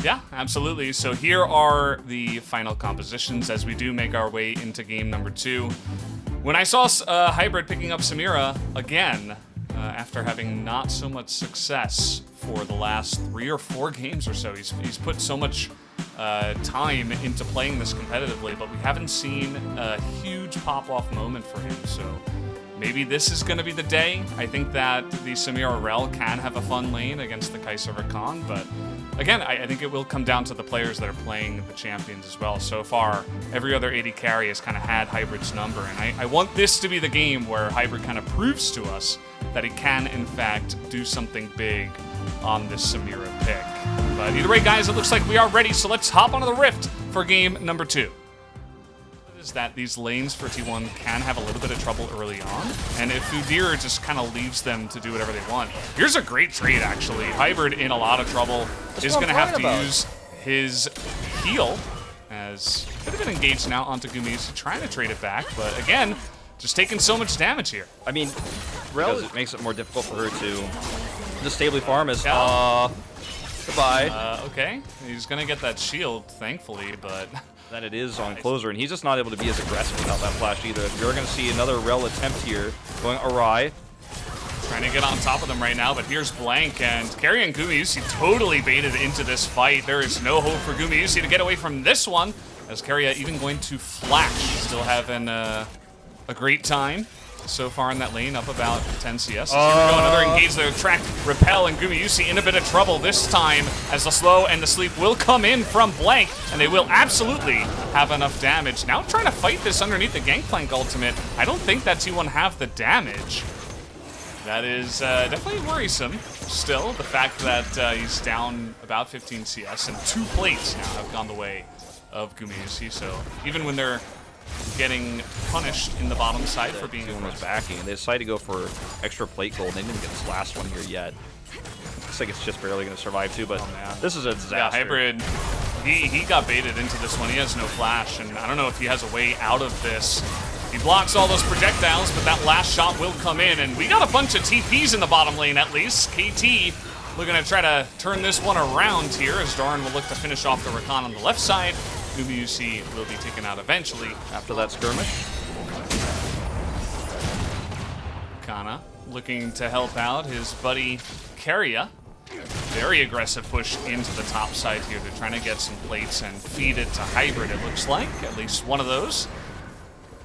Yeah, absolutely. So here are the final compositions as we do make our way into game number 2. When I saw Hybrid picking up Samira again, after having not so much success for the last 3 or 4 games or so, he's put so much time into playing this competitively, but we haven't seen a huge pop-off moment for him, so maybe this is going to be the day. I think that the Samira Rel can have a fun lane against the Kai'Sa Rakan, but again, I think it will come down to the players that are playing the champions as well. So far, every other AD carry has kind of had Hybrid's number, and I want this to be the game where Hybrid kind of proves to us that he can, in fact, do something big on this Samira pick. But either way, guys, it looks like we are ready, so let's hop onto the Rift for game number 2. Is that these lanes for T1 can have a little bit of trouble early on, and if Udyr just kind of leaves them to do whatever they want. Here's a great trade, actually. Hybrid in a lot of trouble is going to have to use his heal, as could have been engaged now onto Gumayusi, trying to trade it back, but again, just taking so much damage here. I mean, because it makes it more difficult for her to just stably farm as, goodbye. Okay, he's going to get that shield, thankfully, but that it is on closer, and he's just not able to be as aggressive without that flash either. You're going to see another Rel attempt here going awry. Trying to get on top of them right now, but here's Blank, and Carry and Gumayusi totally baited into this fight. There is no hope for Gumayusi to get away from this one, as Carry even going to flash. Still having a great time so far in that lane, up about 10 CS. Here we go, another engage there, track, repel, and Gumayusi in a bit of trouble this time, as the slow and the sleep will come in from Blank, and they will absolutely have enough damage. Now trying to fight this underneath the Gangplank ultimate. I don't think that T1 have the damage. That is definitely worrisome still, the fact that he's down about 15 CS, and 2 plates now have gone the way of Gumayusi, so even when they're getting punished in the bottom side for being T1 was backing, and they decided to go for extra plate gold. They didn't get this last one here yet. Looks like it's just barely going to survive too, but this is a disaster. Yeah, Hybrid, he got baited into this one. He has no flash, and I don't know if he has a way out of this. He blocks all those projectiles, but that last shot will come in, and we got a bunch of TPs in the bottom lane at least. KT looking to try to turn this one around here, as Doran will look to finish off the Rakan on the left side. Gumayusi will be taken out eventually after that skirmish. Kana looking to help out his buddy Keria. Very aggressive push into the top side here. They're trying to get some plates and feed it to Hybrid, it looks like. At least one of those.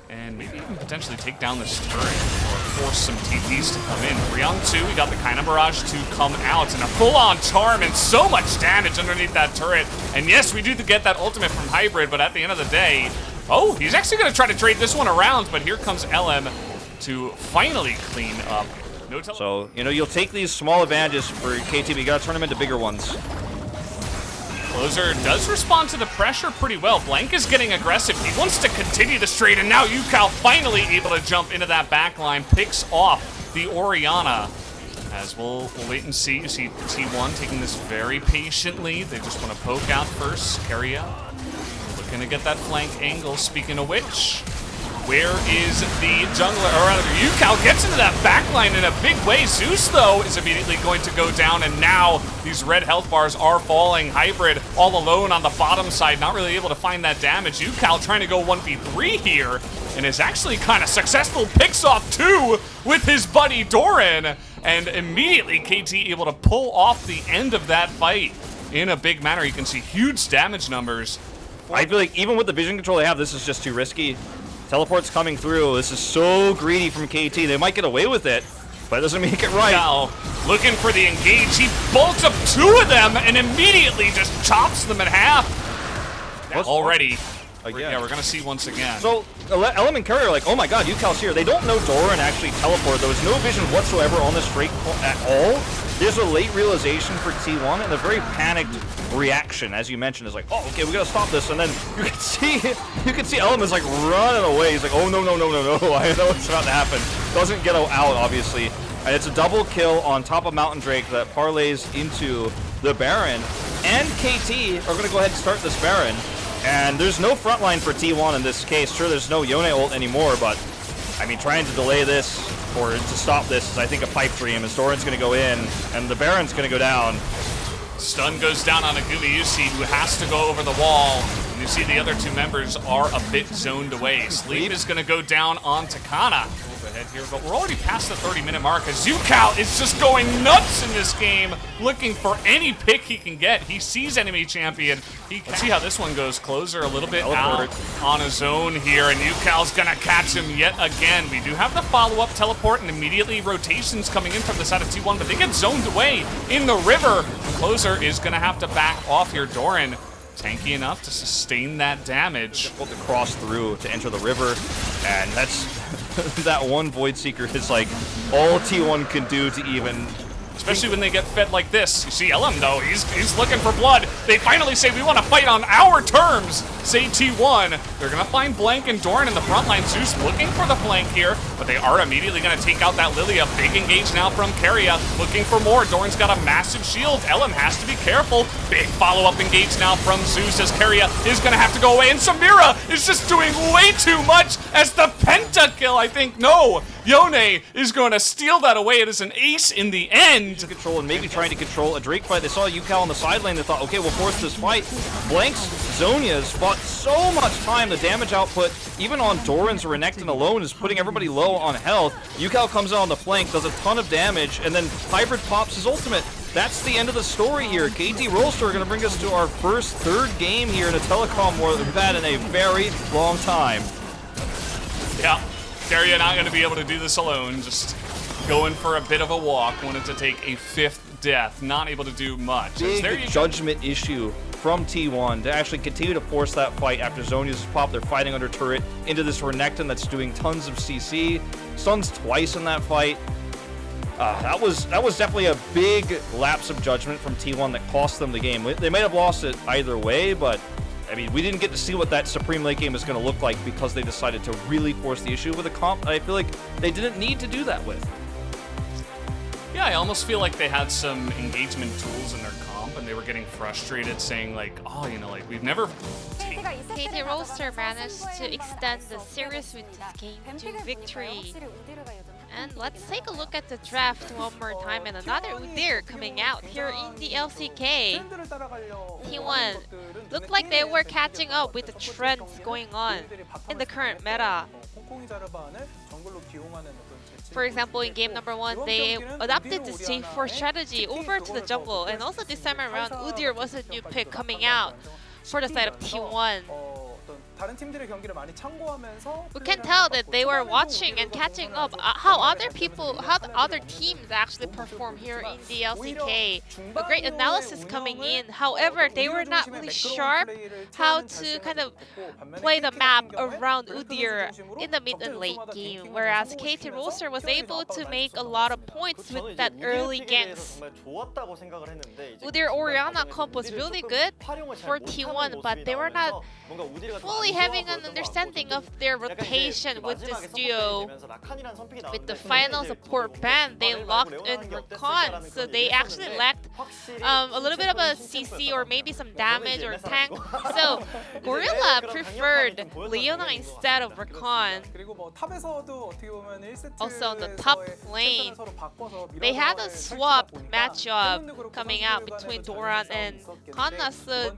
And maybe even potentially take down this turret or force some TPs to come in. 3-on-2, we got the Kaina Barrage to come out, and a full-on charm and so much damage underneath that turret. And yes, we do get that ultimate from Hybrid, but at the end of the day, oh, he's actually going to try to trade this one around, but here comes LM to finally clean up. No so, you know, you'll take these small advantages for KT, but you got to turn them into bigger ones. Closer does respond to the pressure pretty well. Blank is getting aggressive. He wants to continue the trade, and now Yukao finally able to jump into that back line, picks off the Orianna. As we'll wait and see. You see T1 taking this very patiently. They just want to poke out first. Keria looking to get that flank angle. Speaking of which, where is the jungler? Or rather, Yukao gets into that backline in a big way. Zeus, though, is immediately going to go down, and now these red health bars are falling. Hybrid all alone on the bottom side, not really able to find that damage. Yukao trying to go 1v3 here, and is actually kind of successful. Picks off 2 with his buddy Doran, and immediately KT able to pull off the end of that fight in a big manner. You can see huge damage numbers. I feel like even with the vision control they have, this is just too risky. Teleport's coming through. This is so greedy from KT. They might get away with it, but it doesn't make it right. Now, looking for the engage. He bolts up 2 of them and immediately just chops them in half. Already. Yeah, we're going to see once again. So, LM and Carrier are like, oh my god, Yukao's here. They don't know Doran actually teleported. There was no vision whatsoever on this straight at all. There's a late realization for T1 and a very panicked reaction, as you mentioned, is like, oh, okay, we gotta stop this. And then you can see LM is like running away. He's like, oh no, no, no, no, no. I know what's about to happen. Doesn't get out, obviously. And it's a double kill on top of Mountain Drake that parlays into the Baron. And KT are gonna go ahead and start this Baron. And there's no front line for T1 in this case. Sure, there's no Yone ult anymore, but I mean, trying to delay this or to stop this is, I think, a pipe dream, as Doran's going to go in, and the Baron's going to go down. Stun goes down on Agumiusi, who has to go over the wall. And you see the other two members are a bit zoned away. Sleep is going to go down on Takana. Ahead here, but we're already past the 30-minute mark as Yukal is just going nuts in this game, looking for any pick he can get. He sees enemy champion. Let's see how this one goes. Closer a little bit out on his own here, and Yukal's gonna catch him yet again. We do have the follow-up teleport, and immediately rotations coming in from the side of T1, but they get zoned away in the river. Closer is gonna have to back off here. Doran tanky enough to sustain that damage. Difficult to cross through to enter the river, and that's that one Void Seeker is like all T1 can do to even. Especially when they get fed like this. You see LM though, he's looking for blood. They finally say, we want to fight on our terms, say T1. They're going to find Blank and Doran in the front line. Zeus looking for the flank here, but they are immediately going to take out that Lilia. Big engage now from Keria, looking for more. Doran's got a massive shield. LM has to be careful. Big follow-up engage now from Zeus as Keria is going to have to go away, and Samira is just doing way too much as the pentakill, I think. No, Yone is going to steal that away. It is an ace in the end. To control and maybe trying to control a Drake fight. They saw Yukal on the side lane. They thought, okay, we'll force this fight. Blank's Zonia's fought so much time. The damage output, even on Doran's Renekton alone, is putting everybody low on health. Yukal comes out on the flank, does a ton of damage, and then Hybrid pops his ultimate. That's the end of the story here. KT Rolster are going to bring us to our first third game here in a telecom war that we've had in a very long time. Yeah, Keria not going to be able to do this alone. Just going for a bit of a walk. Wanted to take a 5th death. Not able to do much. Big judgment issue from T1 to actually continue to force that fight after Zonia's pop. They're fighting under turret into this Renekton that's doing tons of CC. Stuns twice in that fight. That was definitely a big lapse of judgment from T1 that cost them the game. They might have lost it either way, but I mean, we didn't get to see what that Supreme late game is going to look like because they decided to really force the issue with a comp I feel like they didn't need to do that with. Yeah, I almost feel like they had some engagement tools in their comp and they were getting frustrated saying like, oh, you know, like we've never... KT Roaster managed to extend the series with this Game2 victory. And let's take a look at the draft one more time, and another Udyr coming out here in the LCK. T1 looked like they were catching up with the trends going on in the current meta. For example, in game number 1, they adopted this J4 strategy over to the jungle, and also this time around, Udyr was a new pick coming out for the side of T1. We can tell that they were watching and catching up how other teams actually perform here in the LCK. A great analysis coming in. However, they were not really sharp how to kind of play the map around Udyr in the mid and late game, whereas KT Roaster was able to make a lot of points with that early ganks. Udyr Orianna comp was really good for T1, but they were not fully having an understanding of their rotation with this duo. With the final support ban, they locked in Rakan, so they actually lacked a little bit of a CC or maybe some damage or tank. So Gorilla preferred Leona instead of Rakan. Also on the top lane, they had a swap matchup coming out between Doran and Kanna. So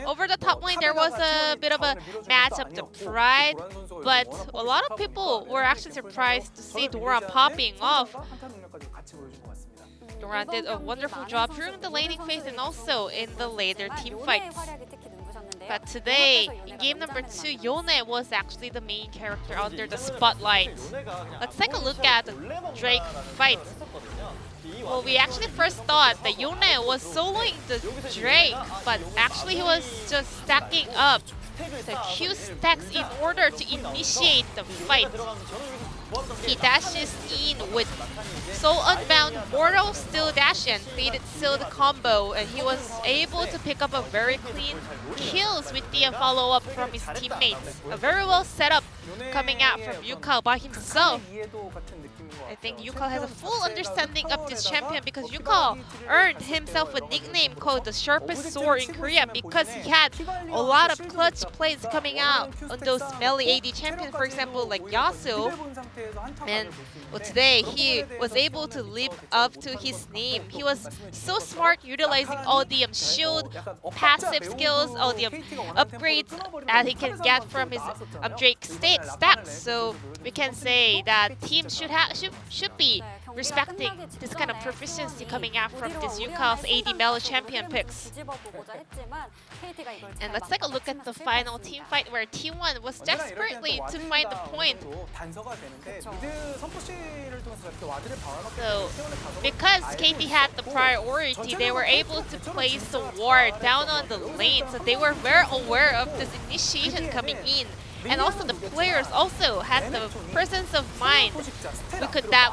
over the top lane, there was a bit of a matchup to Pride, but a lot of people were actually surprised to see Doran popping off. Doran did a wonderful job during the laning phase and also in the later team fights. But today, in game number 2, Yone was actually the main character under the spotlight. Let's take a look at the Drake fight. Well, we actually first thought that Yone was soloing the Drake, but actually he was just stacking up the Q stacks in order to initiate the fight. He dashes in with Soul Unbound, Mortal Steel Dash, and Faded Sealed combo, and he was able to pick up a very clean kills with the follow-up from his teammates. A very well set up coming out from Yukal by himself. I think Yukal has a full understanding of this champion because Yukal earned himself a nickname called the Sharpest Sword in Korea because he had a lot of clutch plays coming out on those melee AD champions, for example, like Yasuo. And well, today he was able to live up to his name. He was so smart, utilizing all the shield, passive skills, all the upgrades that he can get from his Drake stacks. So we can say that teams should be respecting this kind of proficiency coming out from this UCAL's AD Melo champion picks. And let's take a look at the final team fight where T1 was desperately to find the point. So because KT had the priority, they were able to place the ward down on the lane. So they were very aware of this initiation coming in. And also the players also had the presence of mind. We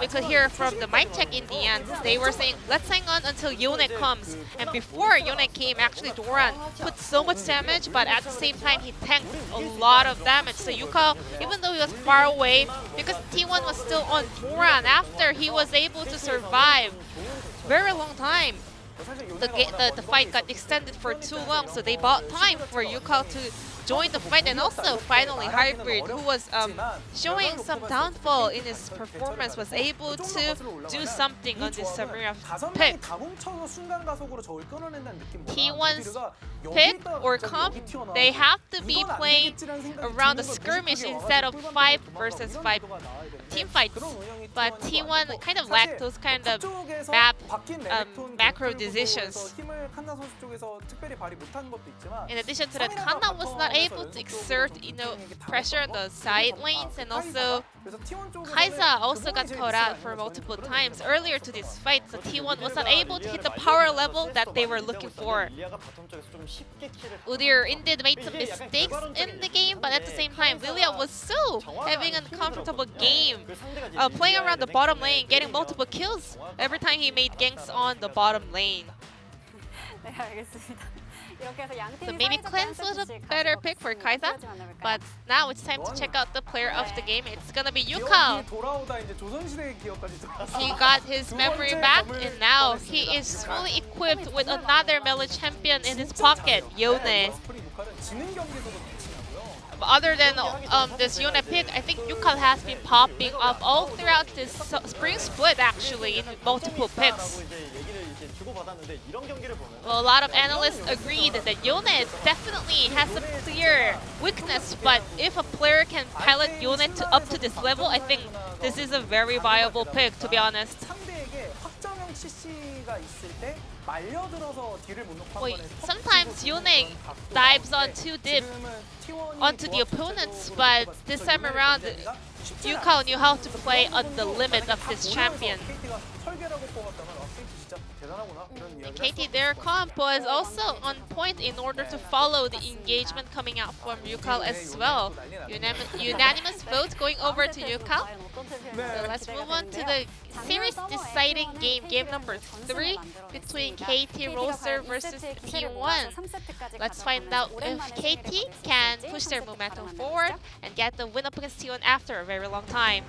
could hear from the mic check in the end. They were saying, let's hang on until Yone comes. And before Yone came, actually Doran put so much damage, but at the same time he tanked a lot of damage. So UCAL, even though he was far away, because T1 was still on Doran after he was able to survive very long time. The fight got extended for too long, so they bought time for UCAL to join the fight. And also finally Hybrid, who was showing some downfall in his performance, was able to do something on this Samira pick. T1's pick or comp, they have to be playing around the skirmish instead of 5 versus 5 team fights. But T1 kind of lacked those kind of macro decisions. In addition to that, Kanna was not able to exert pressure on the side lanes, and also Kai'Sa also got caught out for multiple times earlier to this fight, so T1 was not able to hit the power level that they were looking for. Udyr indeed made some mistakes in the game, but at the same time, Lilia was still having a comfortable game, playing around the bottom lane, getting multiple kills every time he made ganks on the bottom lane. So maybe Cleanse was a better pick for Kai'Sa, but now it's time to check out the player of the game. It's gonna be UCAL. He got his memory back, and now he is fully equipped with another Melo champion in his pocket, Yone. Other than this Yone pick, I think UCAL has been popping up all throughout this spring split actually in multiple picks. Well, a lot of analysts agreed that Yone definitely has a clear weakness, but if a player can pilot Yone up to this level, I think this is a very viable pick, to be honest. Well, sometimes Yone dives on too deep onto the opponents, but this time around, UCAL knew how to play on the limit of this champion. And KT, their comp was also on point in order to follow the engagement coming out from UCAL as well. Unanimous vote going over to UCAL. So let's move on to the series deciding game number 3 between KT Roster versus T1. Let's find out if KT can push their momentum forward and get the win up against T1 after a very long time.